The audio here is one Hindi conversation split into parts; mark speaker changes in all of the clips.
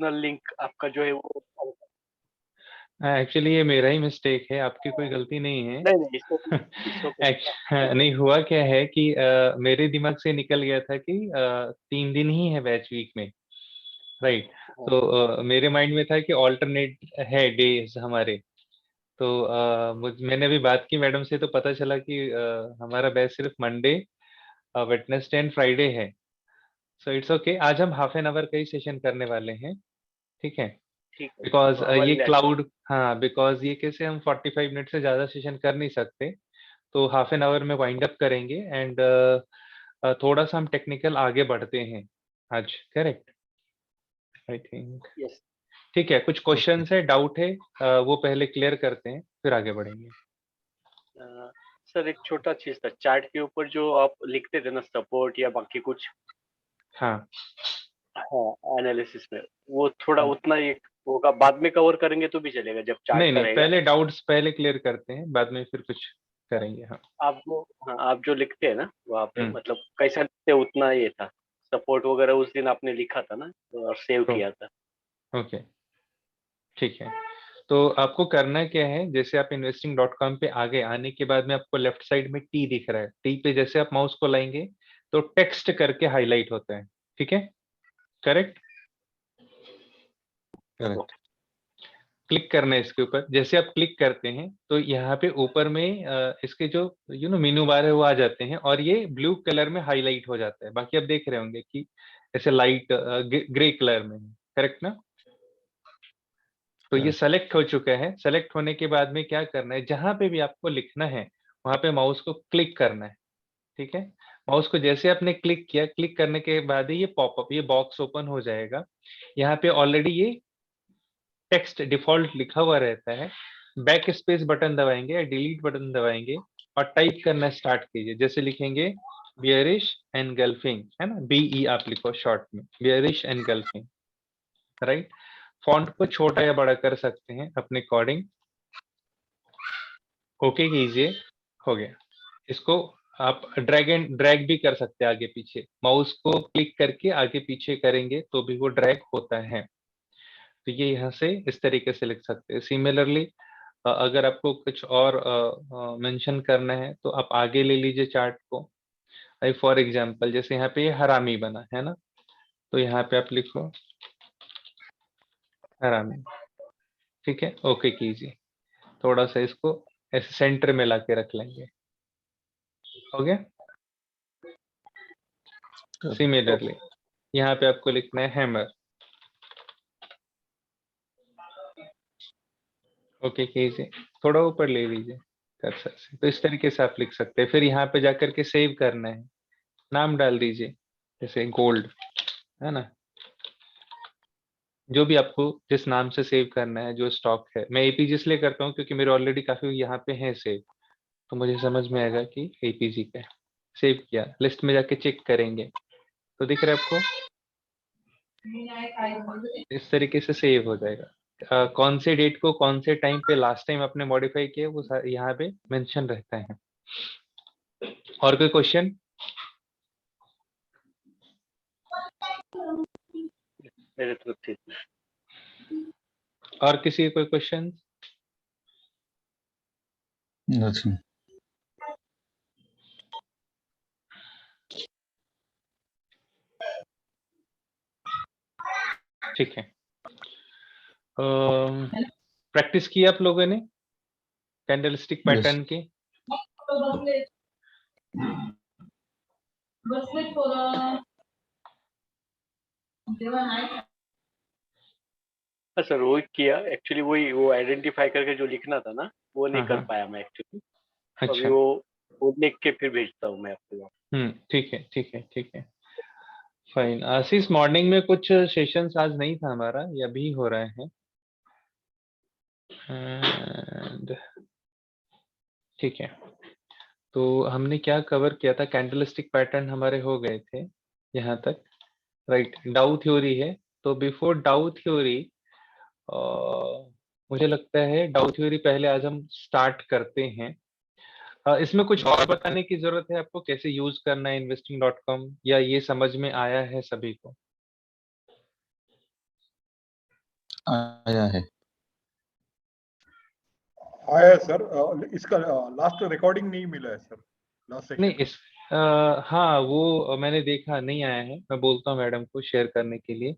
Speaker 1: लिंक आपका जो है वो
Speaker 2: एक्चुअली ये मेरा ही मिस्टेक है, आपकी कोई गलती नहीं है।
Speaker 1: नहीं, नहीं इसको
Speaker 2: नहीं, हुआ क्या है कि मेरे दिमाग से निकल गया था कि 3 दिन ही है बैच वीक में, राइट।
Speaker 1: हाँ,
Speaker 2: तो मेरे माइंड में था कि ऑल्टरनेट है डेज हमारे। तो मैंने अभी बात की मैडम से, तो पता चला कि हमारा बैच सिर्फ मंडे, वेडनेसडे एंड फ्राइडे है। सो इट्स ओके, आज हम हाफ एन आवर का ही सेशन करने वाले हैं, ठीक है।
Speaker 1: ठीक है,
Speaker 2: बिकॉज
Speaker 1: तो हमारे
Speaker 2: ये
Speaker 1: लिए अच्छा है।
Speaker 2: क्लाउड, हाँ, बिकॉज ये कैसे हम 45 मिनट से ज्यादा सेशन कर नहीं सकते, तो हाफ एन आवर में वाइंड अप करेंगे। एंड थोड़ा सा हम टेक्निकल आगे बढ़ते हैं आज, करेक्ट, आई थिंक।
Speaker 1: यस।
Speaker 2: ठीक है, कुछ
Speaker 3: ओके।
Speaker 2: क्वेश्चंस है, डाउट है, वो पहले क्लियर करते हैं, फिर आगे बढ़ेंगे।
Speaker 1: सर एक छोटा चीज था, चार्ट के ऊपर जो आप लिखते थे ना सपोर्ट या बाकी कुछ,
Speaker 2: हाँ।
Speaker 1: हाँ एनालिसिस में, वो थोड़ा उतना ही होगा, बाद में कवर करेंगे तो भी चलेगा जब चार्ट
Speaker 2: नहीं
Speaker 1: का
Speaker 2: नहीं,
Speaker 1: रहेगा।
Speaker 2: पहले डाउट्स पहले क्लियर करते हैं, बाद में फिर कुछ करेंगे, हाँ।
Speaker 1: आप वो, हाँ आप जो लिखते हैं ना वहाँ पे,
Speaker 2: हम्म।
Speaker 1: मतलब कैसा लिखते हैं उतना ये था, सपोर्ट वगैरह उस दिन आपने लिखा था ना और सेव
Speaker 2: तो
Speaker 1: किया था।
Speaker 2: ओके, ठीक है। तो आपको करना क्या है, जैसे आप investing.com पे आगे आने के बाद में आपको लेफ्ट साइड में टी दिख रहा है, टी पे जैसे आप माउस को लाएंगे तो टेक्स्ट करके हाईलाइट होता है, ठीक है, करेक्ट।
Speaker 3: करेक्ट।
Speaker 2: क्लिक करना है इसके ऊपर, जैसे आप क्लिक करते हैं तो यहाँ पे ऊपर में इसके जो मेनू बार है वो आ जाते हैं, और ये ब्लू कलर में हाईलाइट हो जाता है। बाकी आप देख रहे होंगे कि ऐसे लाइट ग्रे कलर में है, करेक्ट ना। तो ये
Speaker 3: करेक्ट।
Speaker 2: सेलेक्ट हो चुका है। सेलेक्ट होने के बाद में क्या करना है, जहां पे भी आपको लिखना है वहां पे माउस को क्लिक करना है, ठीक है। माउस को जैसे आपने क्लिक किया, क्लिक करने के बाद ही ये पॉपअप, ये बॉक्स ओपन हो जाएगा। यहाँ पे ऑलरेडी ये टेक्स्ट डिफॉल्ट लिखा हुआ रहता है। बैक स्पेस बटन दबाएंगे या डिलीट बटन दबाएंगे और टाइप करना स्टार्ट कीजिए। जैसे लिखेंगे बियरिश एनगल्फिंग, है ना, बीई आप लिखो शॉर्ट में, बियरिश एनगल्फिंग, राइट। फॉन्ट को छोटा या बड़ा कर सकते हैं अपने अकॉर्डिंग। ओके कीजिए, हो गया। इसको आप ड्रैग भी कर सकते हैं आगे पीछे, माउस को क्लिक करके आगे पीछे करेंगे तो भी वो ड्रैग होता है। तो ये यहाँ से इस तरीके से लिख सकते हैं। सिमिलरली अगर आपको कुछ और मेंशन करना है तो आप आगे ले लीजिए चार्ट को। फॉर एग्जांपल जैसे यहाँ पे ये हरामी बना है ना, तो यहाँ पे आप लिखो हरामी, ठीक है, ओके कीजिए। थोड़ा सा इसको ऐसे सेंटर में लाके रख लेंगे, हो गया। सिमिलरली यहाँ पे आपको लिखना है हैमर, ओके कीजिए, थोड़ा ऊपर ले लीजिए कर्सर से। तो इस तरीके से आप लिख सकते हैं। फिर यहाँ पे जाकर के सेव करना है, नाम डाल दीजिए, जैसे गोल्ड, है ना, जो भी आपको जिस नाम से सेव करना है, जो स्टॉक है। मैं एपीजी इसलिए करता हूँ क्योंकि मेरे ऑलरेडी काफी यहाँ पे है सेव, तो मुझे समझ में आएगा कि एपीजी का है। सेव किया, लिस्ट में जाके चेक करेंगे तो दिख रहा है आपको, इस तरीके से सेव हो जाएगा। कौन से डेट को कौन से टाइम पे लास्ट टाइम आपने मॉडिफाई किया वो यहाँ पे मेंशन रहता है। और कोई क्वेश्चन?
Speaker 1: मेरे तरफ से
Speaker 2: और किसी का कोई क्वेश्चन?
Speaker 3: नथिंग।
Speaker 2: ठीक है, प्रैक्टिस की आप लोगों ने कैंडलस्टिक
Speaker 3: यस।
Speaker 2: पैटर्न की?
Speaker 1: हाँ सर वही किया एक्चुअली, वही वो आइडेंटिफाई करके जो लिखना था ना वो नहीं
Speaker 2: हाँ
Speaker 1: कर
Speaker 2: हाँ,
Speaker 1: पाया मैं एक्चुअली। तो अभी
Speaker 2: अच्छा।
Speaker 1: वो लिख के फिर भेजता हूँ मैं आपको।
Speaker 2: ठीक है, ठीक है, ठीक है, फाइन। आशीष, मॉर्निंग में कुछ सेशंस आज नहीं था हमारा, ये अभी हो रहे हैं। And, ठीक है, तो हमने क्या कवर किया था, कैंडलस्टिक पैटर्न हमारे हो गए थे यहाँ तक, राइट। डाउ थ्योरी है, तो बिफोर डाउ थ्योरी मुझे लगता है डाउ थ्योरी पहले आज हम स्टार्ट करते हैं। इसमें कुछ और बताने की जरूरत है आपको, कैसे यूज करना है investing.com, या ये समझ में आया है सभी को?
Speaker 3: आया है।
Speaker 4: आया है सर। इसका लास्ट रिकॉर्डिंग नहीं मिला है सर, लास्ट
Speaker 2: नहीं
Speaker 4: सेशन।
Speaker 2: इस हाँ वो मैंने देखा नहीं आया है, मैं बोलता हूँ मैडम को शेयर करने के लिए।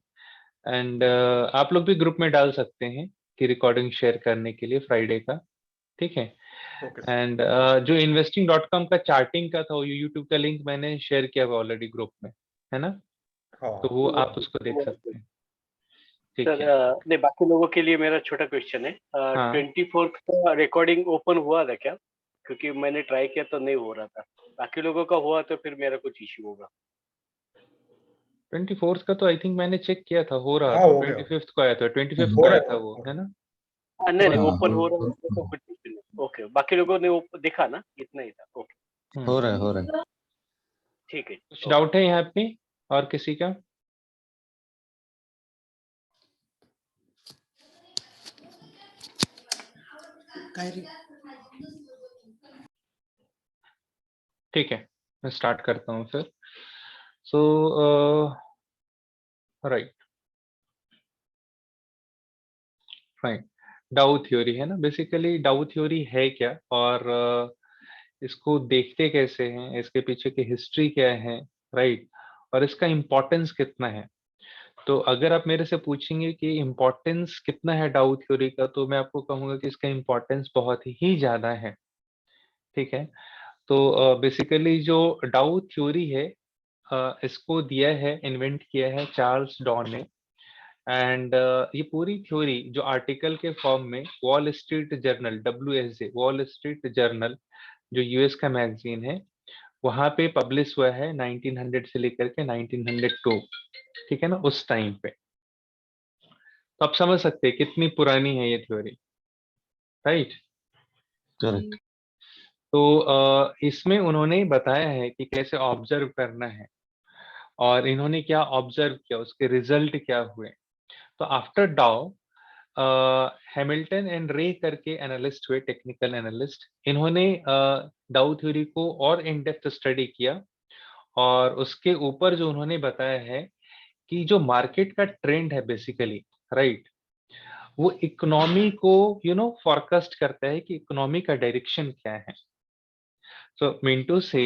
Speaker 2: एंड आप लोग भी ग्रुप में डाल सकते हैं कि रिकॉर्डिंग शेयर करने के लिए फ्राइडे का, ठीक है।
Speaker 4: Okay sir.
Speaker 2: एंड जो investing.com का चार्टिंग का था वो यूट्यूब का लिंक मैंने शेयर किया हुआ ऑलरेडी ग्रुप में, है ना,
Speaker 4: हाँ
Speaker 2: तो वो आप उसको देख सकते हैं, ठीक
Speaker 1: सर
Speaker 2: है।
Speaker 1: नहीं, बाकी लोगों के लिए मेरा छोटा क्वेश्चन है।
Speaker 2: हाँ
Speaker 1: 24 का रिकॉर्डिंग ओपन हुआ था क्या? क्योंकि मैंने ट्राई किया तो नहीं हो रहा था। बाकी लोगों का हुआ तो फिर मेरा कुछ इश्यू होगा।
Speaker 2: 24 का तो आई थिंक मैंने चेक किया था, हो रहा
Speaker 4: हाँ
Speaker 2: था।
Speaker 4: हो गया।
Speaker 2: 25th को आया था, 25th
Speaker 4: हो
Speaker 2: को
Speaker 4: रहा
Speaker 2: आया
Speaker 4: है
Speaker 2: था
Speaker 4: सर,
Speaker 2: वो,
Speaker 4: हो
Speaker 2: है
Speaker 4: रहा
Speaker 2: ना।
Speaker 1: नहीं नहीं,
Speaker 2: हो
Speaker 1: ओपन हो रहा
Speaker 3: हो
Speaker 1: है तो कुछ इश्यू नहीं। ओके, बाकी लोगों ने देखा ना, इतना ही था। ओके
Speaker 3: हो रहा है, हो रहा है।
Speaker 1: ठीक है।
Speaker 2: कुछ डाउट है यहाँ पे और किसी का? ठीक है, मैं स्टार्ट करता हूँ फिर। सो राइट, फाइन। डाउ थ्योरी है ना, बेसिकली डाउ थ्योरी है क्या, और इसको देखते कैसे हैं, इसके पीछे की हिस्ट्री क्या है, राइट, और इसका इम्पोर्टेंस कितना है। तो अगर आप मेरे से पूछेंगे कि इम्पोर्टेंस कितना है डाउ थ्योरी का, तो मैं आपको कहूंगा कि इसका इम्पोर्टेंस बहुत ही ज्यादा है, ठीक है। तो बेसिकली जो डाउ थ्योरी है, इसको दिया है, इन्वेंट किया है चार्ल्स डॉ ने। एंड ये पूरी थ्योरी जो आर्टिकल के फॉर्म में wall street journal, WSJ, wall street journal, जो यूएस का मैगजीन है, वहां पे पब्लिश हुआ है 1900 से लेकर के 1902, ठीक है ना, उस टाइम पे। तो आप समझ सकते हैं कितनी पुरानी है ये थ्योरी, राइट।
Speaker 3: करेक्ट।
Speaker 2: तो इसमें उन्होंने बताया है कि कैसे ऑब्जर्व करना है, और इन्होंने क्या ऑब्जर्व किया, उसके रिजल्ट क्या हुए। तो आफ्टर डाउ, हैमिल्टन एंड रे करके एनालिस्ट हुए, टेक्निकल एनालिस्ट। इन्होंने डाउ थ्योरी को और इन डेप्थ स्टडी किया, और उसके ऊपर जो उन्होंने बताया है कि जो मार्केट का ट्रेंड है बेसिकली, राइट, वो इकोनॉमी को फोरकास्ट करता है कि इकोनॉमी का डायरेक्शन क्या है। सो मिंटू से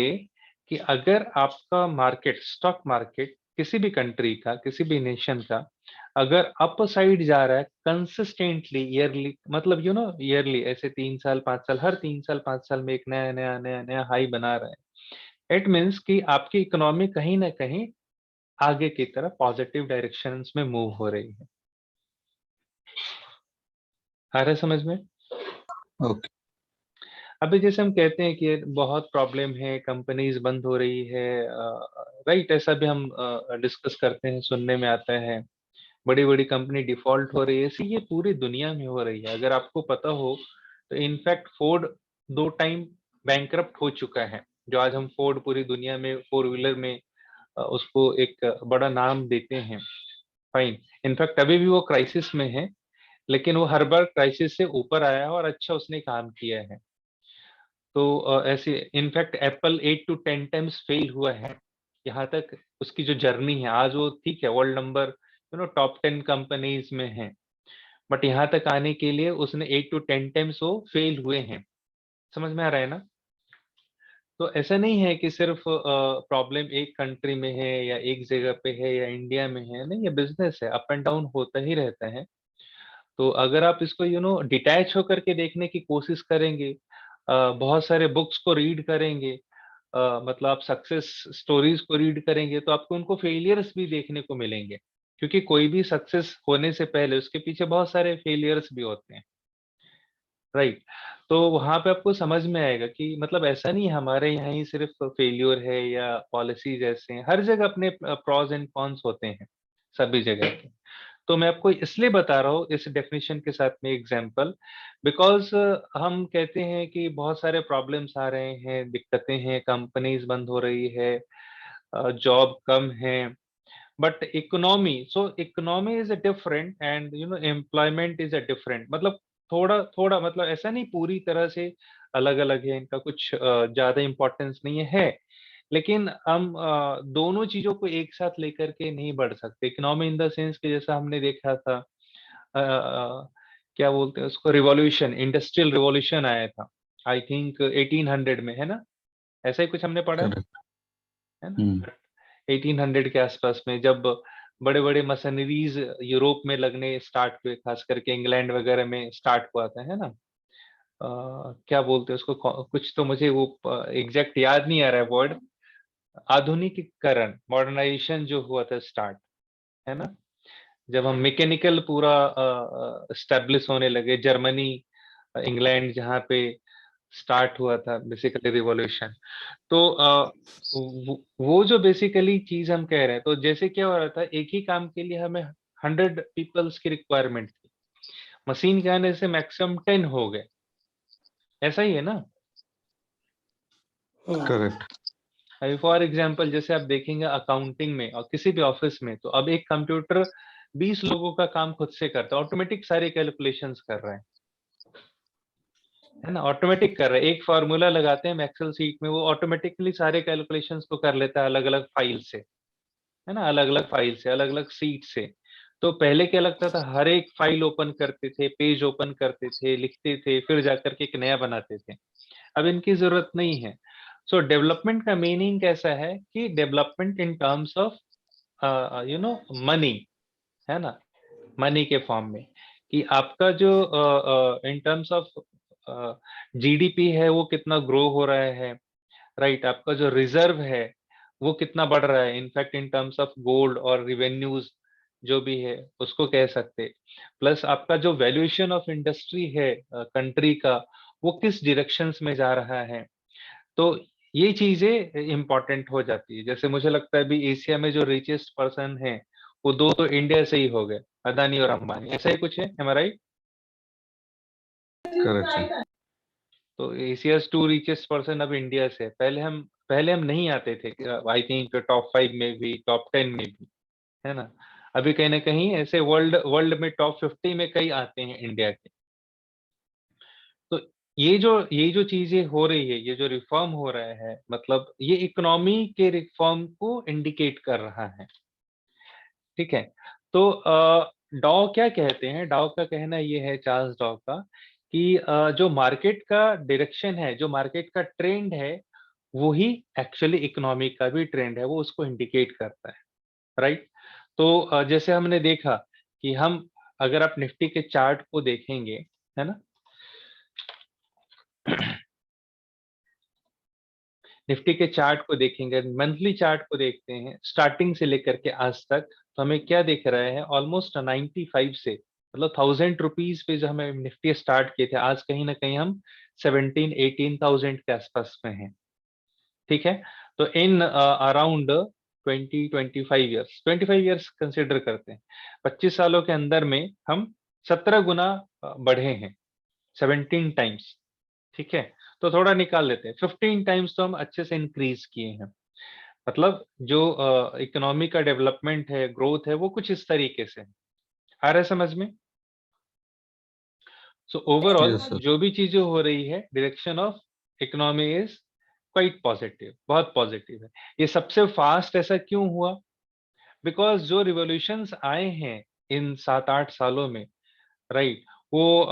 Speaker 2: कि अगर आपका मार्केट, स्टॉक मार्केट किसी भी कंट्री का, किसी भी नेशन का, अगर अप साइड जा रहा है कंसिस्टेंटली, ईयरली, मतलब ईयरली, ऐसे 3 साल 5 साल, हर 3 साल 5 साल में एक नया नया नया नया हाई बना रहा है, इट मीन्स कि आपकी इकोनॉमी कहीं ना कहीं आगे की तरफ पॉजिटिव डायरेक्शन में मूव हो रही है। आ रहा है समझ में?
Speaker 3: ओके।
Speaker 2: अभी जैसे हम कहते हैं कि बहुत प्रॉब्लम है, कंपनीज बंद हो रही है, राइट, ऐसा भी हम डिस्कस करते हैं, सुनने में आता है, बड़ी बड़ी कंपनी डिफॉल्ट हो रही है, ऐसी ये पूरी दुनिया में हो रही है। अगर आपको पता हो तो इनफैक्ट फोर्ड 2 टाइम बैंकरप्ट हो चुका है। जो आज हम फोर्ड पूरी दुनिया में फोर व्हीलर में उसको एक बड़ा नाम देते हैं, फाइन, इनफैक्ट अभी भी वो क्राइसिस में है, लेकिन वो हर बार क्राइसिस से ऊपर आया है और अच्छा उसने काम किया है। तो ऐसे in fact Apple 8 to 10 times fail हुआ है, यहाँ तक उसकी जो जर्नी है। आज वो ठीक है, वर्ल्ड नंबर टॉप 10 कंपनीज में है, बट यहाँ तक आने के लिए उसने 8 to 10 टाइम्स वो फेल हुए हैं। समझ में आ रहा है ना? तो ऐसा नहीं है कि सिर्फ प्रॉब्लम एक कंट्री में है या एक जगह पे है या इंडिया में है, नहीं, ये बिजनेस है, अप एंड डाउन होता ही रहता है। तो अगर आप इसको डिटैच होकर के देखने की कोशिश करेंगे, बहुत सारे बुक्स को रीड करेंगे, मतलब आप सक्सेस स्टोरीज को रीड करेंगे, तो आपको उनको फेलियर्स भी देखने को मिलेंगे, क्योंकि कोई भी सक्सेस होने से पहले उसके पीछे बहुत सारे फेलियर्स भी होते हैं, राइट। तो वहां पे आपको समझ में आएगा कि मतलब ऐसा नहीं है हमारे यहाँ ही सिर्फ फेल्योर है या पॉलिसीज ऐसे हैं, हर जगह अपने प्रॉज एंड कॉन्स होते हैं, सभी जगह के। तो मैं आपको इसलिए बता रहा हूँ इस डेफिनेशन के साथ में एग्जांपल, बिकॉज हम कहते हैं कि बहुत सारे प्रॉब्लम्स आ रहे हैं, दिक्कतें हैं, कंपनीज बंद हो रही है, जॉब कम है, but economy, so economy is a different, and employment is a different, मतलब थोड़ा थोड़ा, मतलब ऐसा नहीं पूरी तरह से अलग अलग है, इनका कुछ ज्यादा इंपॉर्टेंस नहीं है, लेकिन हम दोनों चीजों को एक साथ लेकर के नहीं बढ़ सकते। इकोनॉमी इन द सेंस कि जैसा हमने देखा था क्या बोलते हैं उसको, रिवॉल्यूशन, इंडस्ट्रियल रिवॉल्यूशन आया था आई थिंक 1800 में, है ना? ऐसा ही कुछ हमने पढ़ा
Speaker 3: करेक्ट।
Speaker 2: है ना? 1800 के आसपास में, जब बड़े बड़े मशीनरीज यूरोप में लगने स्टार्ट हुए, खास करके इंग्लैंड वगैरह में स्टार्ट हुआ था, है ना? क्या बोलते हैं उसको, कुछ तो मुझे वो एग्जैक्ट याद नहीं आ रहा है वर्ड, आधुनिकीकरण, मॉडर्नाइजेशन जो हुआ था स्टार्ट, है ना? जब हम मैकेनिकल पूरा स्टैब्लिश होने लगे, जर्मनी, इंग्लैंड, जहाँ पे स्टार्ट हुआ था बेसिकली रिवॉल्यूशन। तो वो जो बेसिकली चीज हम कह रहे हैं, तो जैसे क्या हो रहा था, एक ही काम के लिए हमें 100 पीपल्स की रिक्वायरमेंट थी, मशीन के आने से मैक्सिमम 10 हो गए, ऐसा ही है ना?
Speaker 3: करेक्ट।
Speaker 2: अभी फॉर एग्जाम्पल जैसे आप देखेंगे अकाउंटिंग में और किसी भी ऑफिस में, तो अब एक कंप्यूटर 20 लोगों का काम खुद से करता है, ऑटोमेटिक सारे कैलकुलेशंस कर रहे हैं, है ना? ऑटोमेटिक कर रहे हैं, एक फार्मूला लगाते हैं एक्सेल सीट में, वो ऑटोमेटिकली सारे कैलकुलेशंस को कर लेता है अलग अलग फाइल से, है ना? अलग अलग फाइल से, अलग अलग सीट से। तो पहले क्या लगता था, हर एक फाइल ओपन करते थे, पेज ओपन करते थे, लिखते थे, फिर जाकर के एक नया बनाते थे। अब इनकी जरूरत नहीं है। सो डेवलपमेंट का मीनिंग कैसा है कि development in terms of money, है ना? मनी के फॉर्म में, कि आपका जो इन टर्म्स ऑफ जीडीपी है वो कितना ग्रो हो रहा है, राइट? आपका जो रिजर्व है वो कितना बढ़ रहा है, in fact in terms of gold और रिवेन्यूज जो भी है उसको कह सकते। प्लस आपका जो वैल्यूएशन ऑफ इंडस्ट्री है कंट्री का, वो किस डायरेक्शंस में जा रहा है। तो ये चीजें इंपॉर्टेंट हो जाती है। जैसे मुझे लगता है अभी एशिया में जो रिचेस्ट पर्सन है वो दो तो इंडिया से ही हो गए, अदानी और अंबानी, ऐसा ही कुछ है, एम आई राइट?
Speaker 3: Correct sir.
Speaker 2: तो एशियाज 2 रिचेस्ट पर्सन अब इंडिया से है। पहले हम नहीं आते थे, आई थिंक टॉप 5 में भी, टॉप 10 में भी, है ना? अभी कहीं ना कहीं ऐसे वर्ल्ड वर्ल्ड में टॉप 50 में कई आते हैं इंडिया के। तो ये जो चीजें हो रही है, ये जो रिफॉर्म हो रहा है, मतलब ये इकोनॉमी के रिफॉर्म को इंडिकेट कर रहा है, ठीक है? तो डॉ क्या कहते हैं, डॉ का कहना ये है, चार्ल्स डॉ का, कि जो मार्केट का डायरेक्शन है, जो मार्केट का ट्रेंड है, वही एक्चुअली इकोनॉमी का भी ट्रेंड है, वो उसको इंडिकेट करता है, राइट? तो जैसे हमने देखा कि हम, अगर आप निफ्टी के चार्ट को देखेंगे, है ना, निफ्टी के चार्ट को देखेंगे, मंथली चार्ट को देखते हैं, स्टार्टिंग से लेकर के आज तक, तो हमें क्या दिख रहा है, ऑलमोस्ट 95 से, मतलब 1000 रुपीज पे जो हमें निफ्टी स्टार्ट किए थे, आज कहीं ना कहीं हम 17-18,000 के आसपास में हैं, ठीक है? तो in around 20-25 years, 25 years consider करते हैं, 25 सालों के अंदर में हम 17 गुना बढ़े हैं, 17 टाइम्स, ठीक है? तो थोड़ा निकाल लेते हैं, 15 टाइम्स तो हम अच्छे से इंक्रीज किए हैं। मतलब जो इकोनॉमी का डेवलपमेंट है, ग्रोथ है, वो कुछ इस तरीके से है। आ रहा है समझ में? So overall
Speaker 3: yes sir.
Speaker 2: जो भी चीजें हो रही है, direction of economy is quite positive, बहुत पॉजिटिव है। ये सबसे फास्ट ऐसा क्यों हुआ? बिकॉज जो रिवॉल्यूशंस आए हैं इन 7-8 सालों में, राइट, वो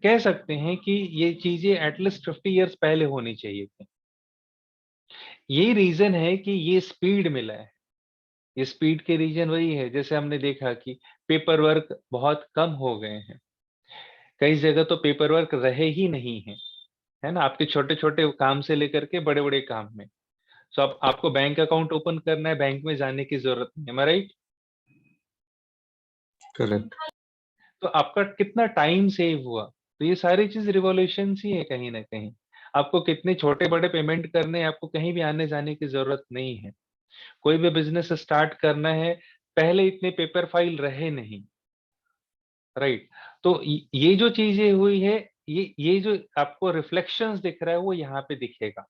Speaker 2: कह सकते हैं कि ये चीजें एटलीस्ट 50 ईयर्स पहले होनी चाहिए थी। यही रीजन है कि ये स्पीड मिला है। ये स्पीड के रीजन वही है, जैसे हमने देखा कि पेपर वर्क बहुत कम हो गए हैं, कई जगह तो पेपर वर्क रहे ही नहीं है, है ना? आपके छोटे छोटे काम से लेकर के बड़े बड़े काम में। सो अब आपको बैंक अकाउंट ओपन करना है, बैंक में जाने की जरूरत नहीं है, राइट?
Speaker 3: करेक्ट।
Speaker 2: तो आपका कितना टाइम सेव हुआ। तो ये सारी चीज रिवॉल्यूशन ही है कहीं ना कहीं। आपको कितने छोटे बड़े पेमेंट करने हैं, आपको कहीं भी आने जाने की जरूरत नहीं है। कोई भी बिजनेस स्टार्ट करना है, पहले इतने पेपर फाइल रहे नहीं, राइट? तो ये जो चीजें हुई है, ये जो आपको रिफ्लेक्शंस दिख रहा है, वो यहाँ पे दिखेगा,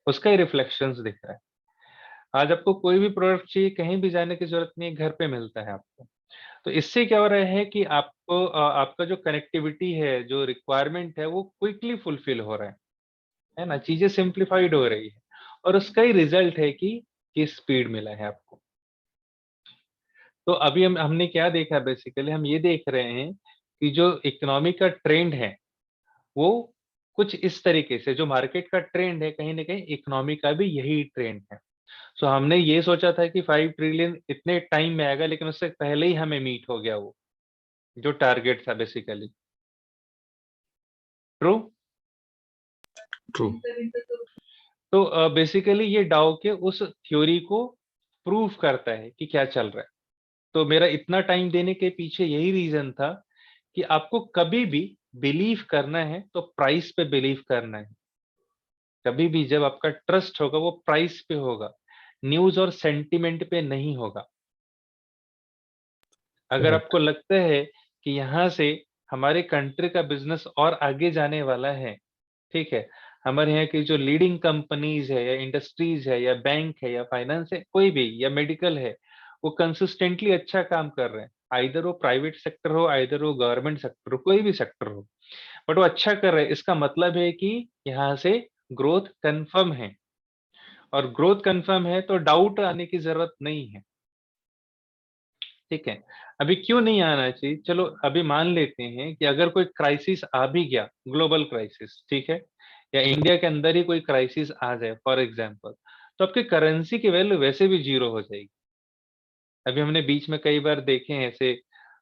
Speaker 2: उसका ही रिफ्लेक्शंस दिख रहा है। आज आपको कोई भी प्रोडक्ट चाहिए, कहीं भी जाने की जरूरत नहीं है, घर पे मिलता है आपको। तो इससे क्या हो रहा है कि आपको आपका जो कनेक्टिविटी है, जो रिक्वायरमेंट है, वो क्विकली फुलफिल हो रहा है ना? चीजें सिंप्लीफाइड हो रही है, और उसका ही रिजल्ट है कि स्पीड मिला है आपको। तो अभी हमने क्या देखा, बेसिकली हम ये देख रहे हैं कि जो इकोनॉमी का ट्रेंड है वो कुछ इस तरीके से, जो मार्केट का ट्रेंड है कहीं ना कहीं इकोनॉमी का भी यही ट्रेंड है। सो हमने ये सोचा था कि 5 ट्रिलियन इतने टाइम में आएगा, लेकिन उससे पहले ही हमें मीट हो गया वो जो टारगेट था बेसिकली। ट्रू।
Speaker 3: ट्रू।
Speaker 2: तो बेसिकली ये डाउ के उस थ्योरी को प्रूव करता है कि क्या चल रहा है। तो मेरा इतना टाइम देने के पीछे यही रीजन था कि आपको कभी भी बिलीव करना है तो प्राइस पे बिलीव करना है। कभी भी जब आपका ट्रस्ट होगा वो प्राइस पे होगा, न्यूज और सेंटिमेंट पे नहीं होगा। अगर
Speaker 3: Correct.
Speaker 2: आपको लगता है कि यहाँ से हमारे कंट्री का बिजनेस और आगे जाने वाला है, ठीक है, हमारे यहाँ की जो लीडिंग कंपनीज है या इंडस्ट्रीज है या बैंक है या फाइनेंस है, कोई भी, या मेडिकल है, वो कंसिस्टेंटली अच्छा काम कर रहे हैं, आइदर वो प्राइवेट सेक्टर हो, आइदर वो गवर्नमेंट सेक्टर हो, कोई भी सेक्टर हो, बट वो अच्छा कर रहे हैं, इसका मतलब है कि यहाँ से ग्रोथ कंफर्म है। और ग्रोथ कंफर्म है तो डाउट आने की जरूरत नहीं है। ठीक है, अभी क्यों नहीं आना चाहिए, चलो अभी मान लेते हैं कि अगर कोई क्राइसिस आ भी गया, ग्लोबल क्राइसिस, ठीक है, या इंडिया के अंदर ही कोई क्राइसिस आ जाए फॉर एग्जांपल, तो आपकी करेंसी की वैल्यू वैसे भी जीरो हो जाएगी। अभी हमने बीच में कई बार देखे हैं ऐसे,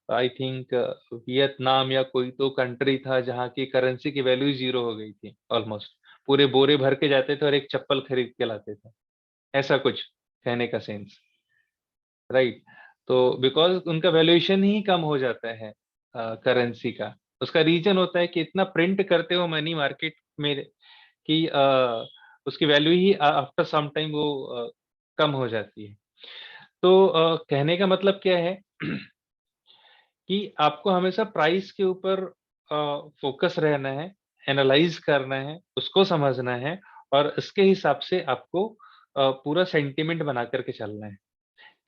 Speaker 2: आई थिंक वियतनाम या कोई तो कंट्री था जहाँ की करेंसी की वैल्यू जीरो हो गई थी ऑलमोस्ट। पूरे बोरे भर के जाते थे और एक चप्पल खरीद के लाते थे, ऐसा कुछ कहने का सेंस, राइट। तो बिकॉज उनका वैल्यूएशन ही कम हो जाता है करेंसी का। उसका रीजन होता है कि इतना प्रिंट करते हो मनी मार्केट में कि उसकी वैल्यू ही आफ्टर सम टाइम वो कम हो जाती है। तो कहने का मतलब क्या है कि आपको हमेशा प्राइस के ऊपर फोकस रहना है, एनालाइज करना है, उसको समझना है, और इसके हिसाब से आपको पूरा सेंटिमेंट बना करके चलना है।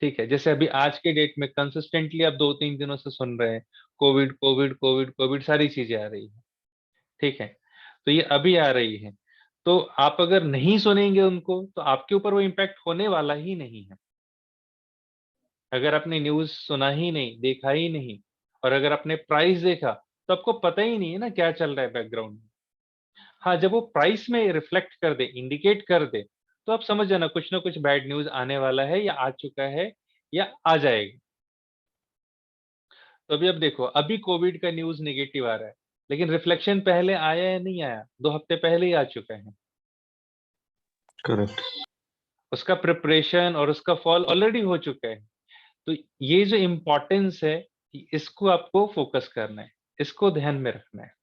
Speaker 2: ठीक है, जैसे अभी आज के डेट में कंसिस्टेंटली आप 2-3 दिनों से सुन रहे हैं, कोविड कोविड कोविड कोविड सारी चीजें आ रही है। ठीक है, तो ये अभी आ रही है, तो आप अगर नहीं सुनेंगे उनको तो आपके ऊपर वो इम्पैक्ट होने वाला ही नहीं है। अगर आपने न्यूज सुना ही नहीं, देखा ही नहीं, और अगर आपने प्राइस देखा, तो आपको पता ही नहीं है ना क्या चल रहा है बैकग्राउंड में। हाँ, जब वो प्राइस में रिफ्लेक्ट कर दे, इंडिकेट कर दे, तो आप समझ जाना कुछ ना कुछ बैड न्यूज आने वाला है, या आ चुका है, या आ जाएगा। तो अभी अब देखो, अभी कोविड का न्यूज नेगेटिव आ रहा है, लेकिन रिफ्लेक्शन पहले आया या नहीं आया? 2 हफ्ते पहले ही आ चुका है।
Speaker 3: Correct.
Speaker 2: उसका प्रिपरेशन और उसका फॉल ऑलरेडी हो चुका है। तो ये जो इम्पोर्टेंस है, इसको आपको फोकस करना है, इसको ध्यान में रखना है।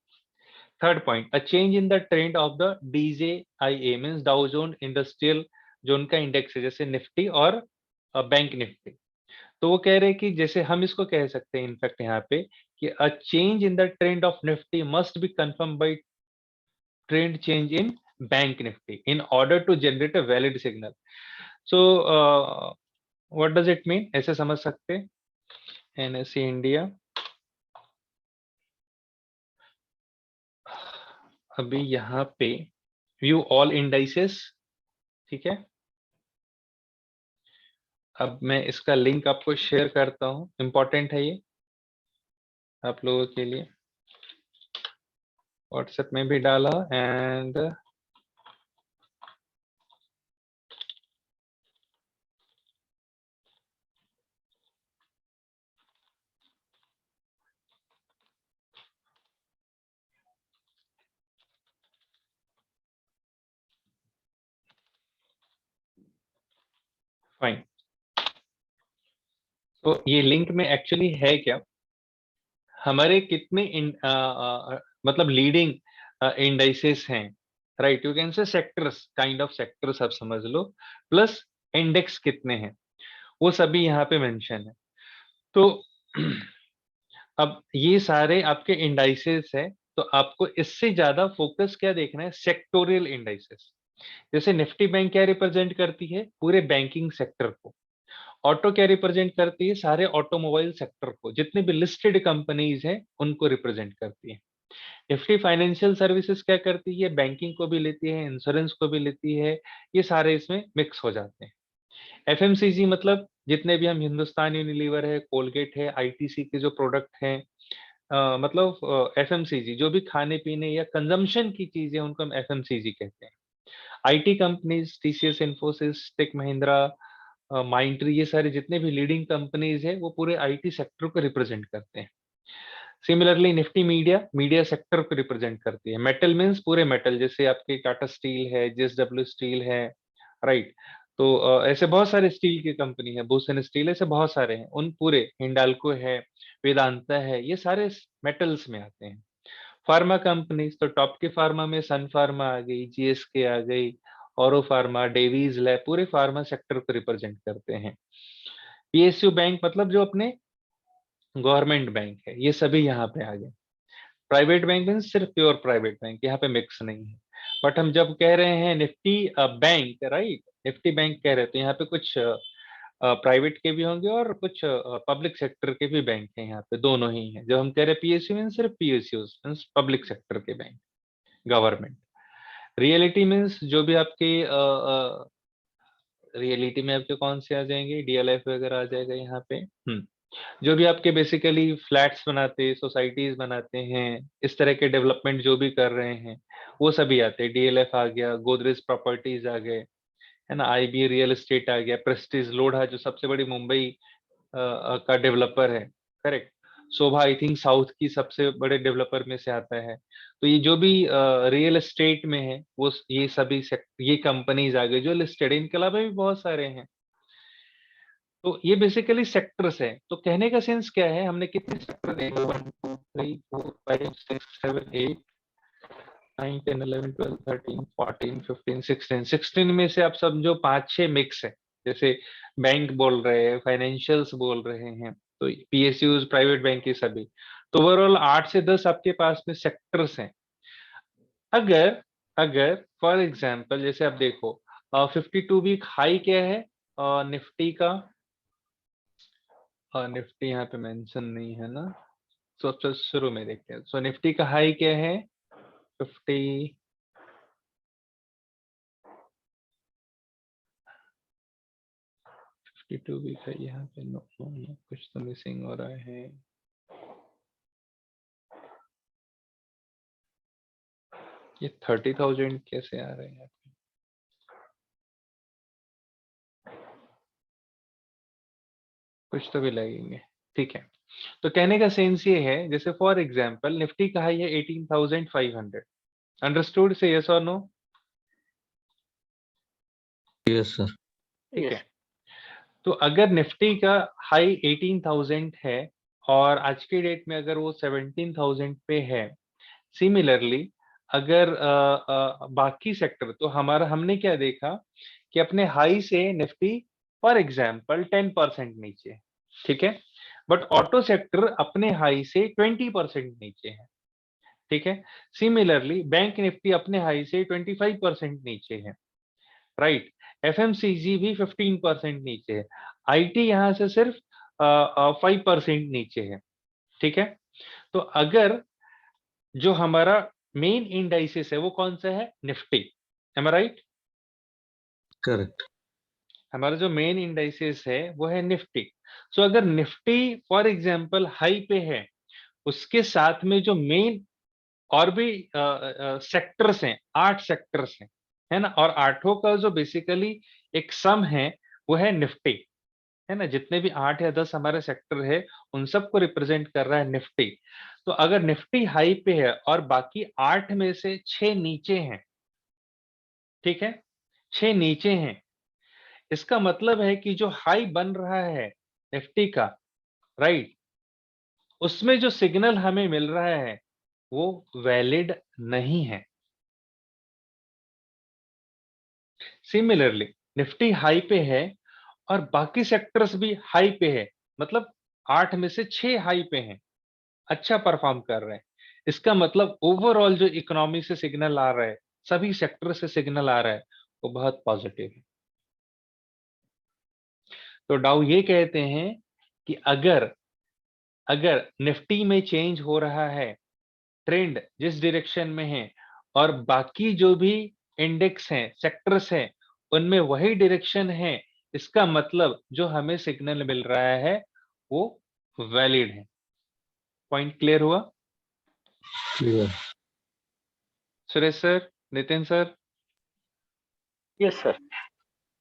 Speaker 2: Third point, a change in the trend of the DJIA means डाउ जोन इंडस्ट्रियल, जो उनका इंडेक्स है, जैसे निफ्टी और बैंक निफ्टी। तो वो कह रहे हैं कि जैसे हम इसको कह सकते हैं इनफैक्ट यहाँ पे, कि a change in the trend of Nifty must be confirm by trend change in Bank Nifty in order to generate a valid signal. So what does it mean, ऐसे समझ सकते हैं। NSE इंडिया, अभी यहाँ पे व्यू ऑल इंडाइसेस, ठीक है। अब मैं इसका लिंक आपको शेयर करता हूँ, इंपॉर्टेंट है ये आप लोगों के लिए। व्हाट्सएप में भी डाला, एंड फाइन। तो ये लिंक में एक्चुअली है क्या, हमारे कितने मतलब लीडिंग इंडाइसेस हैं, right, you can say sectors, kind of sectors आप समझ लो, प्लस इंडेक्स कितने हैं, वो सभी यहाँ पे मेंशन है। तो अब ये सारे आपके इंडाइसेस है, तो आपको इससे ज्यादा फोकस क्या देखना है, सेक्टोरियल इंडाइसेस। जैसे निफ्टी बैंक क्या रिप्रेजेंट करती है, पूरे बैंकिंग सेक्टर को। ऑटो क्या रिप्रेजेंट करती है, सारे ऑटोमोबाइल सेक्टर को, जितने भी लिस्टेड कंपनीज हैं उनको रिप्रेजेंट करती है। निफ्टी फाइनेंशियल सर्विसेज क्या करती है, बैंकिंग को भी लेती है, इंश्योरेंस को भी लेती है, ये सारे इसमें मिक्स हो जाते हैं। एफएमसीजी मतलब जितने भी हम हिंदुस्तान यूनिलीवर है, कोलगेट है, आईटीसी के जो प्रोडक्ट हैं, मतलब एफएमसीजी जो भी खाने पीने या कंजम्पशन की चीजें उनको हम एफएमसीजी कहते हैं। IT companies TCS, Infosys, Tech Mahindra, Mindtree, ये सारे जितने भी लीडिंग कंपनीज है वो पूरे आईटी सेक्टर को रिप्रेजेंट करते हैं। Similarly Nifty media media sector को रिप्रेजेंट करती है। मेटल मीन्स पूरे मेटल, जैसे आपके टाटा स्टील है, जेएसडब्ल्यू स्टील है, राइट। तो ऐसे बहुत सारे स्टील की कंपनी है, भूषण स्टील, ऐसे बहुत सारे हैं, उन पूरे, हिंडाल्को है, वेदांता है, ये सारे मेटल्स में आते हैं। फार्मा कंपनीज, तो टॉप के फार्मा में सन फार्मा आ गई, जीएसके आ गई, औरो फार्मा, डेवीज लैब, पूरे फार्मा सेक्टर को रिप्रेजेंट करते हैं। पीएसयू बैंक मतलब जो अपने गवर्नमेंट बैंक है, ये सभी यहाँ पे आ गए। प्राइवेट बैंक मीन्स सिर्फ प्योर प्राइवेट बैंक, यहाँ पे मिक्स नहीं है। बट हम जब कह रहे हैं Nifty bank, right, Nifty bank कह रहे हैं, तो यहाँ पे कुछ प्राइवेट के भी होंगे और कुछ पब्लिक सेक्टर के भी बैंक हैं, यहाँ पे दोनों ही हैं। जब हम कह रहे हैं पीएसयू मीन्स सिर्फ पीएसयू मीन्स पब्लिक सेक्टर के बैंक, गवर्नमेंट। रियलिटी मीन्स जो भी आपके रियलिटी में आपके कौन से आ जाएंगे, डीएलएफ वगैरह आ जाएगा यहाँ पे। जो भी आपके बेसिकली फ्लैट्स बनाते, सोसाइटीज बनाते हैं, इस तरह के डेवलपमेंट जो भी कर रहे हैं, वो सभी आते हैं। डीएलएफ आ गया, गोदरेज प्रॉपर्टीज आ गए, है ना, आईबी रियल एस्टेट आ गया, प्रेस्टीज लोढ़ा जो सबसे बड़ी मुंबई का डेवलपर है, correct. Shobha I think south की सबसे बड़े डेवलपर में से आता है। तो ये जो भी रियल एस्टेट में है, वो ये सभी ये कंपनीज आ गई जो लिस्टेड, इनके अलावा भी बहुत सारे हैं। तो ये बेसिकली सेक्टर्स है। तो कहने का सेंस क्या है, हमने कितने सेक्टर देखे, 1 2 3 4 5 6 7 8 9 10 11 12 13 14 15 16 16 में से आप समझो 5-6 मिक्स है। जैसे बैंक बोल रहे हैं, फाइनेंशियल्स बोल रहे हैं, तो पीएसयूज, प्राइवेट बैंक, ये सभी। तो ओवरऑल 8 से 10 आपके पास में सेक्टर्स हैं। अगर अगर फॉर एग्जांपल जैसे आप देखो 52 वीक हाई क्या है निफ्टी का, निफ्टी यहाँ पे मेंशन नहीं है ना, तो शुरू में देखते हैं। सो निफ्टी का हाई क्या है, 50 52 वीक है यहाँ पे। नो नो नो, कुछ तो मिसिंग हो रहा है। ये 30,000 कैसे आ रहे हैं, कुछ तो भी लगेंगे, ठीक है। तो कहने का सेंस ये है, जैसे फॉर एग्जांपल निफ्टी का हाई है 18,500, अंडरस्टूड, से यस और नो?
Speaker 3: Yes sir.
Speaker 2: ठीक है। तो अगर निफ्टी का हाई 18,000 है और आज की डेट में अगर वो 17,000 पे है, सिमिलरली अगर बाकी सेक्टर, तो हमारा हमने क्या देखा कि अपने हाई से निफ्टी फॉर एग्जांपल 10% नीचे है, ठीक है। बट ऑटो सेक्टर अपने हाई से 20% नीचे है, ठीक है। सिमिलरली बैंक निफ्टी अपने हाई से 25% नीचे है, राइट। एफएमसीजी भी 15% नीचे है, आईटी यहां से सिर्फ 5% नीचे है, ठीक है। तो अगर जो हमारा मेन इंडाइसिस है वो कौन सा है, निफ्टी, एम आई राइट?
Speaker 3: करेक्ट।
Speaker 2: हमारा जो मेन इंडाइसिस है वो है निफ्टी। सो अगर निफ्टी फॉर एग्जांपल हाई पे है, उसके साथ में जो मेन और भी सेक्टर्स हैं, 8 सेक्टर्स हैं, है ना, और आठों का जो बेसिकली एक सम है वो है निफ्टी, है ना। जितने भी 8 या 10 हमारे सेक्टर है उन सबको रिप्रेजेंट कर रहा है निफ्टी। तो अगर निफ्टी हाई पे है और बाकी 8 में से 6 नीचे हैं, ठीक है, 6 नीचे हैं, इसका मतलब है कि जो हाई बन रहा है निफ्टी का, राइट, उसमें जो सिग्नल हमें मिल रहा है वो वैलिड नहीं है। सिमिलरली निफ्टी हाई पे है और बाकी सेक्टर्स भी हाई पे है, मतलब 8 में से 6 हाई पे हैं, अच्छा परफॉर्म कर रहे हैं। इसका मतलब ओवरऑल जो इकोनॉमी से सिग्नल आ रहा है, सभी सेक्टर से सिग्नल आ रहा है, वो बहुत पॉजिटिव है। तो डाउ ये कहते हैं कि अगर अगर निफ्टी में चेंज हो रहा है, ट्रेंड जिस डायरेक्शन में है, और बाकी जो भी इंडेक्स हैं, सेक्टर्स हैं, उनमें वही डायरेक्शन है, इसका मतलब जो हमें सिग्नल मिल रहा है वो वैलिड है। पॉइंट क्लियर हुआ?
Speaker 3: Clear.
Speaker 2: Suresh sir, Nitin sir,
Speaker 1: yes sir.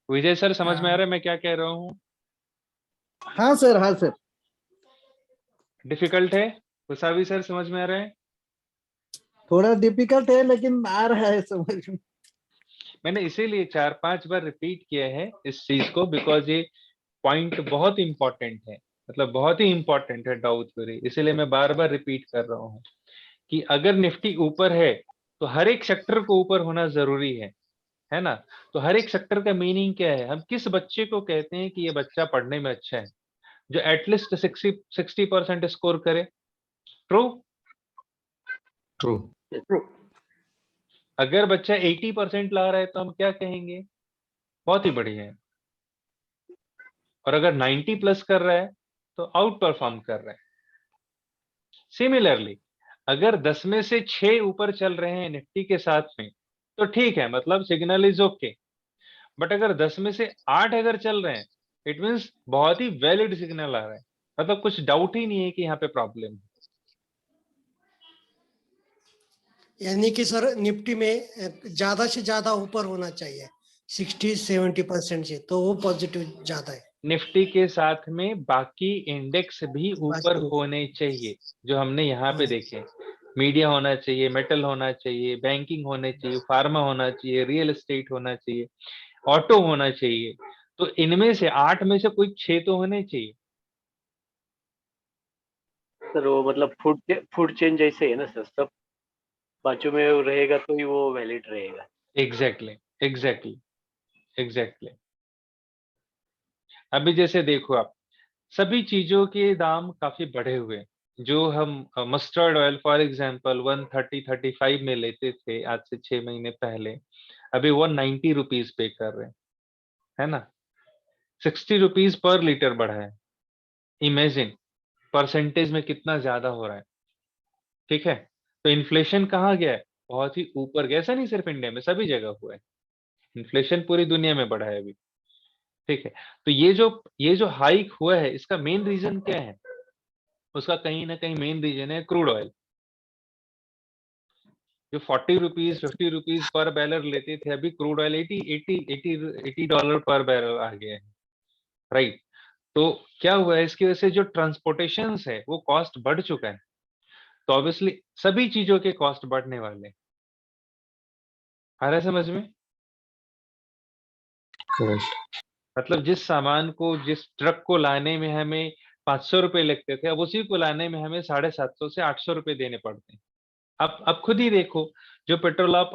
Speaker 2: Vijay sir, समझ में आ रहा है मैं क्या कह रहा हूँ?
Speaker 5: हाँ सर, हाँ सर।
Speaker 2: डिफिकल्ट है? वसावी सर, समझ में आ रहा है?
Speaker 5: थोड़ा डिफिकल्ट है लेकिन आ रहा है समझ में।
Speaker 2: मैंने इसीलिए 4-5 बार रिपीट किया है इस चीज को, बिकॉज ये पॉइंट बहुत इंपॉर्टेंट है, मतलब बहुत ही इंपॉर्टेंट है डाउ थ्योरी, इसीलिए मैं बार बार रिपीट कर रहा हूँ कि अगर निफ्टी ऊपर है तो हर एक सेक्टर को ऊपर होना जरूरी है ना? तो हर एक सेक्टर का मीनिंग क्या है? हम किस बच्चे को कहते हैं कि ये बच्चा पढ़ने में अच्छा है? जो एटलीस्ट 60% स्कोर करे। ट्रू?
Speaker 3: ट्रू।
Speaker 2: अगर बच्चा 80% ला रहा है तो हम क्या कहेंगे? बहुत ही बढ़िया है। और अगर 90 प्लस कर रहा है तो आउट परफॉर्म कर रहा है। सिमिलरली अगर 10 में से 6 ऊपर चल रहे हैं निफ्टी के साथ में तो ठीक है, मतलब सिग्नल इज ओके। बट अगर 10 में से 8 अगर चल रहे हैं, इट मींस बहुत ही वैलिड सिग्नल आ रहा है, मतलब कुछ डाउट ही नहीं है कि यहाँ पे प्रॉब्लम है।
Speaker 6: यानी कि सर निफ्टी में ज्यादा से ज्यादा ऊपर होना चाहिए 60-70% से, तो वो पॉजिटिव ज्यादा है।
Speaker 2: निफ्टी के साथ में बाकी इंडेक्स भी ऊपर
Speaker 6: बाकी-
Speaker 2: होने चाहिए, जो हमने यहाँ पे
Speaker 6: हाँ।
Speaker 2: देखे। मीडिया होना चाहिए, मेटल होना चाहिए, बैंकिंग होने चाहिए, फार्मा होना चाहिए, रियल एस्टेट होना चाहिए, ऑटो होना चाहिए। तो इनमें से 8 में से कोई 6 तो होने चाहिए।
Speaker 1: सर वो मतलब फूड चेन जैसे है ना सर, सब बाजू में वो रहेगा तो ही वो वैलिड रहेगा।
Speaker 2: Exactly, exactly, exactly. अभी जैसे देखो आप, सभी चीजों के दाम काफी बढ़े हुए हैं। जो हम मस्टर्ड ऑयल फॉर एग्जांपल 130-135 में लेते थे आज से 6 महीने पहले, अभी 190 रुपीज पे कर रहे हैं, है ना? 60 रुपीज पर लीटर बढ़ा है। इमेजिन परसेंटेज में कितना ज्यादा हो रहा है। ठीक है, तो इन्फ्लेशन कहाँ गया है? बहुत ही ऊपर गया। ऐसा नहीं सिर्फ इंडिया में, सभी जगह हुआ है। इन्फ्लेशन पूरी दुनिया में बढ़ा है अभी। ठीक है, तो ये जो हाइक हुआ है, इसका मेन रीजन क्या है? उसका कहीं ना कहीं मेन रीजन है क्रूड ऑयल। जो 40 रुपीज 50 रुपीज पर बैरल लेते थे, अभी क्रूड ऑयल 80 डॉलर पर बैरल आ गया है। राइट? तो क्या हुआ है, इसकी वजह से जो ट्रांसपोर्टेशन है वो कॉस्ट बढ़ चुका है। तो ऑब्वियसली सभी चीजों के कॉस्ट बढ़ने वाले हैं। आ रहा है समझ में?
Speaker 3: करेक्ट।
Speaker 2: मतलब जिस सामान को, जिस ट्रक को लाने में हमें 500 रुपए लगते थे, अब उसी को लाने में हमें 750 से 800 रुपए देने पड़ते हैं। अब खुद ही देखो, जो पेट्रोल आप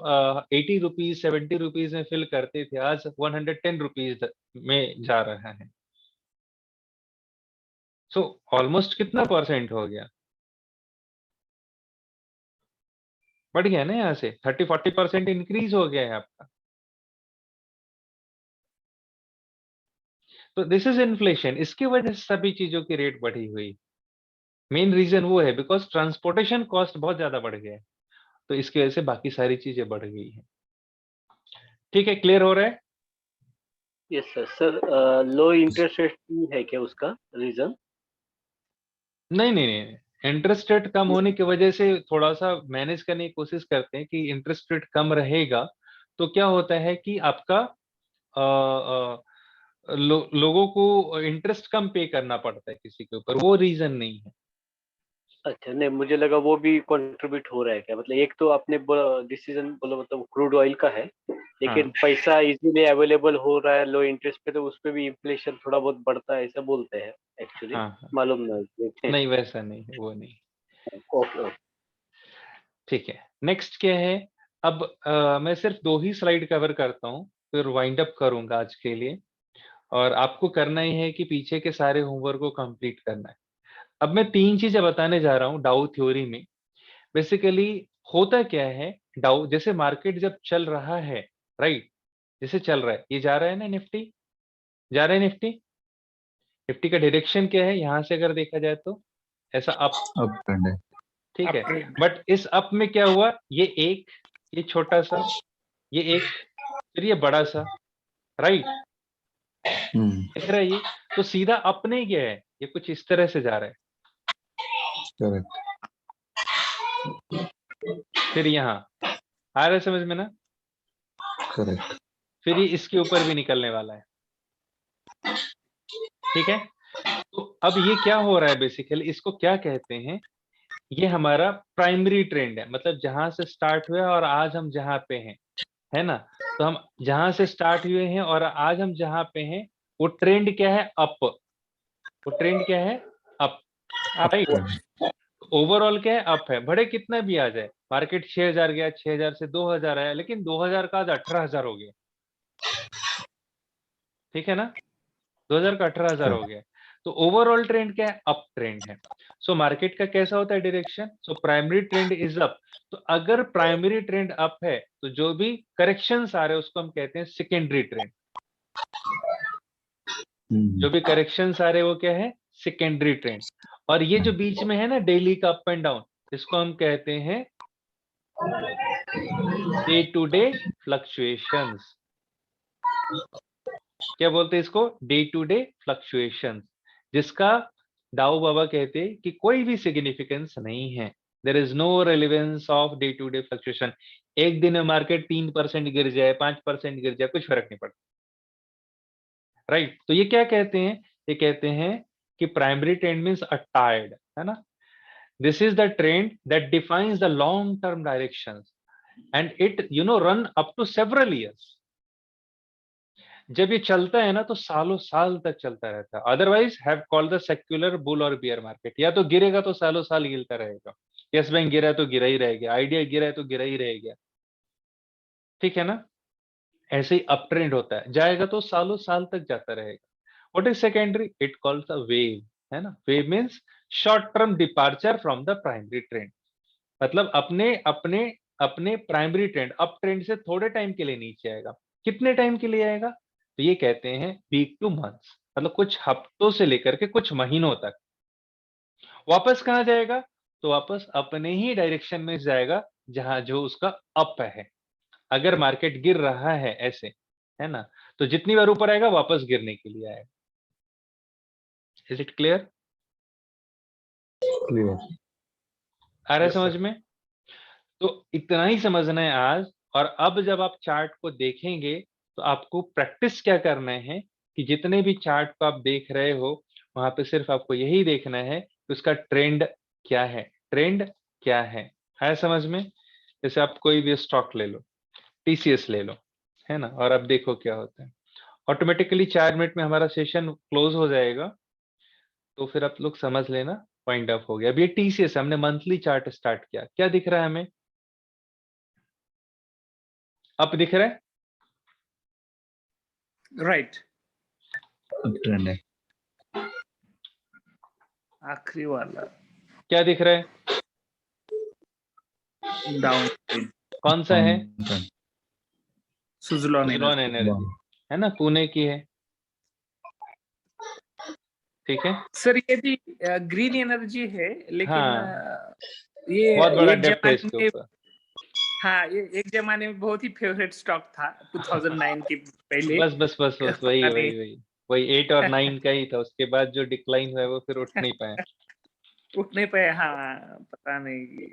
Speaker 2: 80 रुपीज 70 रुपीज में फिल करते थे, आज 110 रुपीज में जा रहा है। सो ऑलमोस्ट कितना परसेंट हो गया? बढ़ गया ना, यहाँ से 30-40% इंक्रीज हो गया है आपका। तो दिस इज इन्फ्लेशन। इसकी वजह से सभी चीजों की रेट बढ़ी हुई। मेन रीजन वो है बिकॉज ट्रांसपोर्टेशन कॉस्ट बहुत ज्यादा बढ़ गया है, तो इसकी वजह से बाकी सारी चीजें बढ़ गई है। ठीक है, क्लियर हो रहा है?
Speaker 1: Yes sir. सर लो इंटरेस्ट रेट है क्या उसका रीजन?
Speaker 2: नहीं नहीं नहीं, इंटरेस्ट रेट कम होने की वजह से थोड़ा सा मैनेज करने की कोशिश करते हैं कि इंटरेस्ट रेट कम रहेगा तो क्या होता है कि आपका लोगों को इंटरेस्ट कम पे करना पड़ता है किसी के ऊपर, वो रीजन नहीं है।
Speaker 1: अच्छा, नहीं मुझे लगा वो भी कंट्रीब्यूट हो रहा है क्या, मतलब एक तो आपने डिसीजन बोला मतलब क्रूड ऑयल का है, लेकिन
Speaker 2: हाँ
Speaker 1: पैसा इजीली अवेलेबल हो रहा है लो इंटरेस्ट पे, तो उस पे भी इन्फ्लेशन थोड़ा बहुत बढ़ता है ऐसा बोलते हैं एक्चुअली।
Speaker 2: हाँ हाँ,
Speaker 1: मालूम नहीं।
Speaker 2: नहीं वैसा नहीं है, वो नहीं।
Speaker 1: Okay okay.
Speaker 2: ठीक है, नेक्स्ट क्या है? अब मैं सिर्फ 2 ही स्लाइड कवर करता हूँ, फिर वाइंड अप करूंगा आज के लिए। और आपको करना ही है कि पीछे के सारे होमवर्क को कंप्लीट करना है। अब मैं 3 चीजें बताने जा रहा हूँ डाउ थ्योरी में। बेसिकली होता क्या है, डाउ जैसे मार्केट जब चल रहा है, राइट, जैसे चल रहा है, ये जा रहा है ना निफ्टी, जा रहा है निफ्टी। निफ्टी का डायरेक्शन क्या है यहाँ से अगर देखा जाए तो? ऐसा अप।
Speaker 3: अप ट्रेंड है।
Speaker 2: ठीक है,
Speaker 6: Uptrend।
Speaker 2: बट इस अप में क्या हुआ, ये छोटा सा, ये एक, फिर ये बड़ा सा, राइट? दिख रहा है ये? तो सीधा अप नहीं गया है, ये कुछ इस तरह से जा रहा है।
Speaker 3: करेक्ट,
Speaker 2: फिर यहाँ आ रहा है समझ में ना?
Speaker 3: करेक्ट,
Speaker 2: फिर ये इसके ऊपर भी निकलने वाला है, ठीक है? तो अब ये क्या हो रहा है बेसिकली, इसको क्या कहते हैं, ये हमारा प्राइमरी ट्रेंड है, मतलब जहां से स्टार्ट हुआ और आज हम जहां पे हैं, है ना? तो हम जहां से स्टार्ट हुए हैं और आज हम जहां पे हैं, वो ट्रेंड क्या है? अप। वो ट्रेंड क्या है? Up, right? ओवरऑल क्या है? अप है, बड़े कितना भी आ जाए। मार्केट 6000 गया, 6000 से 2000 आया, लेकिन 2000 का आज 18000 हो गया, ठीक है ना? 2000 का 18000 हो गया। तो ओवरऑल ट्रेंड क्या है? अप ट्रेंड है। सो मार्केट का कैसा होता है direction? So primary trend is up. तो अगर प्राइमरी ट्रेंड अप है तो जो भी करेक्शंस आ रहे हैं उसको हम कहते हैं सेकेंडरी ट्रेंड। जो भी करेक्शंस आ रहे हैं वो क्या है? Secondary trend. और ये जो बीच में है ना डेली का अप एंड डाउन, इसको हम कहते हैं डे टू डे फ्लक्चुएशंस। क्या बोलते हैं इसको? डे टू डे फ्लक्चुएशंस, जिसका दाऊ बाबा कहते हैं कि कोई भी सिग्निफिकेंस नहीं है। There is no relevance of day to day fluctuation. एक दिन में मार्केट 3% गिर जाए, 5% गिर जाए, कुछ फर्क नहीं पड़ता, राइट? तो ये क्या कहते हैं? ये कहते हैं कि primary trend means a tired, है ना? This is the trend that defines the long term directions and it run up to several years. जब ये चलता है ना तो सालों साल तक चलता रहता है। Otherwise have called the secular bull और बियर मार्केट। या तो गिरेगा तो सालों साल गिरता रहेगा, यस बैंक गिरा है तो गिरा ही रहेगा, आइडिया गिरा है तो गिरा ही रहेगा, ठीक है ना? ऐसे ही अप ट्रेंड होता है, जाएगा तो सालों साल तक जाता रहेगा। What is secondary? It calls a wave, है ना? Wave means short term departure from the primary trend. मतलब अपने अपने अपने प्राइमरी ट्रेंड अप ट्रेंड से थोड़े टाइम के लिए नीचे आएगा। कितने टाइम के लिए आएगा? तो ये कहते हैं वीक टू मंथ्स, मतलब कुछ हफ्तों से लेकर के कुछ महीनों तक। वापस कहां जाएगा? तो वापस अपने ही डायरेक्शन में जाएगा जहां जो उसका अप है। अगर मार्केट गिर रहा है ऐसे, है ना, तो जितनी बार ऊपर आएगा वापस गिरने के लिए आएगा। Is it clear?
Speaker 3: क्लियर,
Speaker 2: आ रहा है
Speaker 4: Yes, sir.
Speaker 2: समझ में? तो इतना ही समझना है आज। और अब जब आप चार्ट को देखेंगे तो आपको प्रैक्टिस क्या करना है कि जितने भी चार्ट को आप देख रहे हो वहां पे सिर्फ आपको यही देखना है कि उसका ट्रेंड क्या है। ट्रेंड क्या है समझ में? जैसे आप कोई भी स्टॉक ले लो, टीसीएस ले लो, है ना, और अब देखो क्या होता है। ऑटोमेटिकली 4 मिनट में हमारा सेशन क्लोज हो जाएगा, तो फिर आप लोग समझ लेना पॉइंट ऑफ हो गया। अब ये टीसीएस हमने मंथली चार्ट स्टार्ट किया, क्या दिख रहा है हमें? अप दिख रहा है?
Speaker 7: राइट,
Speaker 3: अप ट्रेंड है,
Speaker 7: आखिरी वाला
Speaker 2: क्या दिख रहा है?
Speaker 7: डाउन,
Speaker 2: कौन सा है?
Speaker 7: सुजलॉन
Speaker 2: सुजलॉन एनर्जी, है ना, पुणे की है, ठीक है।
Speaker 7: सर। ये भी ग्रीन एनर्जी है, लेकिन
Speaker 2: हाँ,
Speaker 7: ये
Speaker 2: बहुत बड़ा
Speaker 7: एक
Speaker 2: डेप्थ है
Speaker 7: जमाने
Speaker 2: इसके
Speaker 7: में,
Speaker 2: ऊपर।
Speaker 7: हाँ, ये एक जमाने में बहुत ही फेवरेट स्टॉक था 2009 के पहले।
Speaker 2: बस बस बस बस वही
Speaker 7: पता
Speaker 2: वही
Speaker 7: नहीं,
Speaker 2: वही वही 8 और 9 का ही था। उसके बाद जो डिक्लाइन हुआ है वो फिर उठ नहीं पाया।
Speaker 7: उठ नहीं पाए। हाँ, पता नहीं।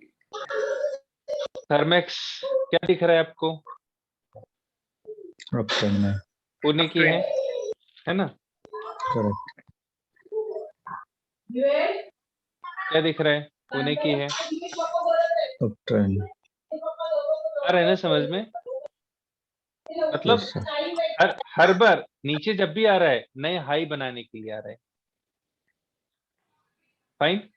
Speaker 2: थर्मेक्स क्या दिख रहा है आपको?
Speaker 3: अप ट्रेंड है,
Speaker 2: पुणे की है ना?
Speaker 3: करेक्ट,
Speaker 2: क्या दिख रहा है? पुणे की है।
Speaker 3: अप ट्रेंड,
Speaker 2: आ रहा है ना समझ में? मतलब
Speaker 3: यस सर,
Speaker 2: हर बार नीचे जब भी आ रहा है नए हाई बनाने के लिए आ रहा है। फाइन,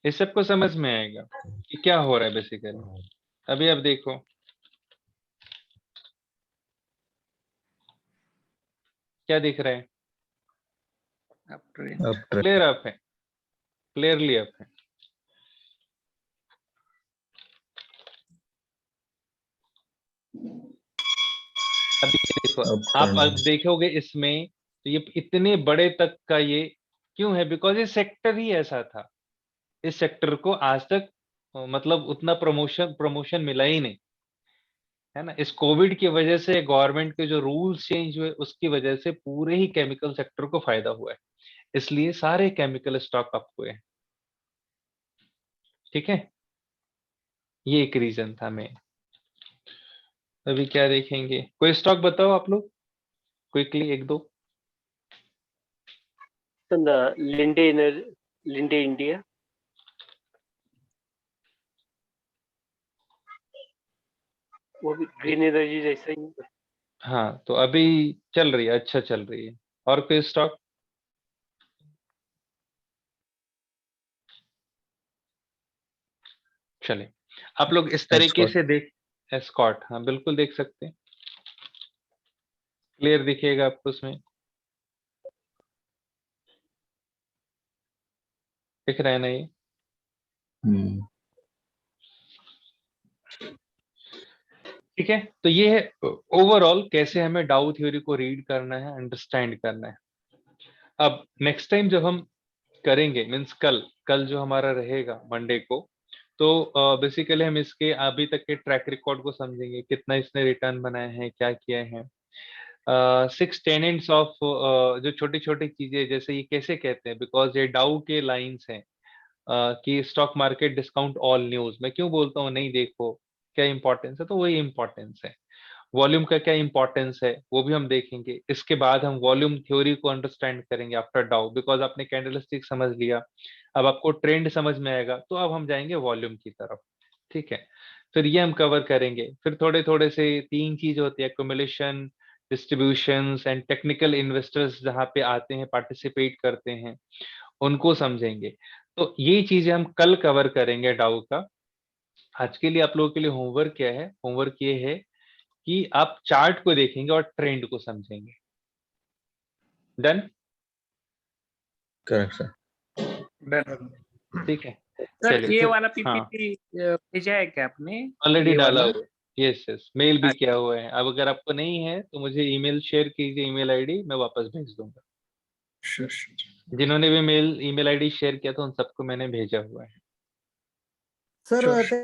Speaker 2: इस सबको समझ में आएगा कि क्या हो रहा है बेसिकली। अभी अब देखो क्या दिख रहा है?
Speaker 7: Up trend.
Speaker 3: Up trend,
Speaker 2: clear up है, क्लियरली अप है। अभी देखो, आप अब देखोगे इसमें तो ये इतने बड़े तक का ये क्यों है? बिकॉज ये सेक्टर ही ऐसा था। इस सेक्टर को आज तक मतलब उतना प्रमोशन मिला ही नहीं। है ना। इस कोविड की वजह से गवर्नमेंट के जो रूल्स चेंज हुए उसकी वजह से पूरे ही केमिकल सेक्टर को फायदा हुआ है, इसलिए सारे केमिकल स्टॉक अप हुए हैं। ठीक है, ये एक रीजन था मेन। अभी क्या देखेंगे, कोई स्टॉक बताओ आप लोग क्विकली, एक दो।
Speaker 1: लिंडे इंडिया, वो भी ग्रीन एनर्जी जैसा ही।
Speaker 2: हाँ तो अभी चल रही है, अच्छा चल रही है। और कोई स्टॉक? चले, आप लोग इस तरीके
Speaker 3: एस्कॉर्ट।
Speaker 2: से देख। एस्कॉर्ट, हाँ बिल्कुल देख सकते हैं, क्लियर दिखेगा आपको उसमें, दिख रहा है ना ये।
Speaker 3: हम्म,
Speaker 2: ठीक है, तो ये है ओवरऑल कैसे हमें डाउ थ्योरी को रीड करना है, अंडरस्टैंड करना है। अब नेक्स्ट टाइम जब हम करेंगे, मीन्स कल कल जो हमारा रहेगा मंडे को, तो बेसिकली हम इसके अभी तक के ट्रैक रिकॉर्ड को समझेंगे, कितना इसने रिटर्न बनाए हैं, क्या किया है। 6 टेनेंट्स ऑफ जो छोटी छोटी चीजें, जैसे ये कैसे कहते हैं, बिकॉज ये डाउ के लाइंस हैं कि stock market discount all news. मैं क्यों बोलता हूँ नहीं देखो क्या इंपॉर्टेंस है, तो वही इंपॉर्टेंस है। वॉल्यूम का क्या इंपॉर्टेंस है वो भी हम देखेंगे। इसके बाद हम वॉल्यूम थ्योरी को अंडरस्टैंड करेंगे आफ्टर डाउ, बिकॉज आपने कैंडलस्टिक समझ लिया, अब आपको ट्रेंड समझ में आएगा, तो अब हम जाएंगे वॉल्यूम की तरफ। ठीक है, फिर ये हम कवर करेंगे। फिर थोड़े थोड़े से 3 चीज होती है, accumulation, distributions and technical investors जहाँ पे आते हैं, पार्टिसिपेट करते हैं, उनको समझेंगे। तो ये चीजें हम कल कवर करेंगे डाउ का। आज के लिए आप लोगों के लिए होमवर्क क्या है, होमवर्क ये है कि आप चार्ट को देखेंगे और ट्रेंड को समझेंगे। डन?
Speaker 3: Correct sir.
Speaker 7: डन।
Speaker 2: ठीक है,
Speaker 7: सर
Speaker 2: चलिए
Speaker 7: ये
Speaker 2: फिर।
Speaker 7: वाला
Speaker 2: हाँ,
Speaker 7: पीपीटी भेजा है क्या आपने?
Speaker 2: ऑलरेडी
Speaker 7: ये
Speaker 2: डाला
Speaker 7: वाला?
Speaker 2: हुआ है, यस यस, मेल भी किया हुआ है। अब अगर आपको नहीं है तो मुझे ईमेल शेयर कीजिए, ईमेल आईडी मैं वापस भेज दूंगा।
Speaker 3: श्योर
Speaker 2: जिन्होंने भी मेल ईमेल आईडी शेयर किया था उन सबको मैंने भेजा हुआ है।
Speaker 5: Sir
Speaker 3: sure.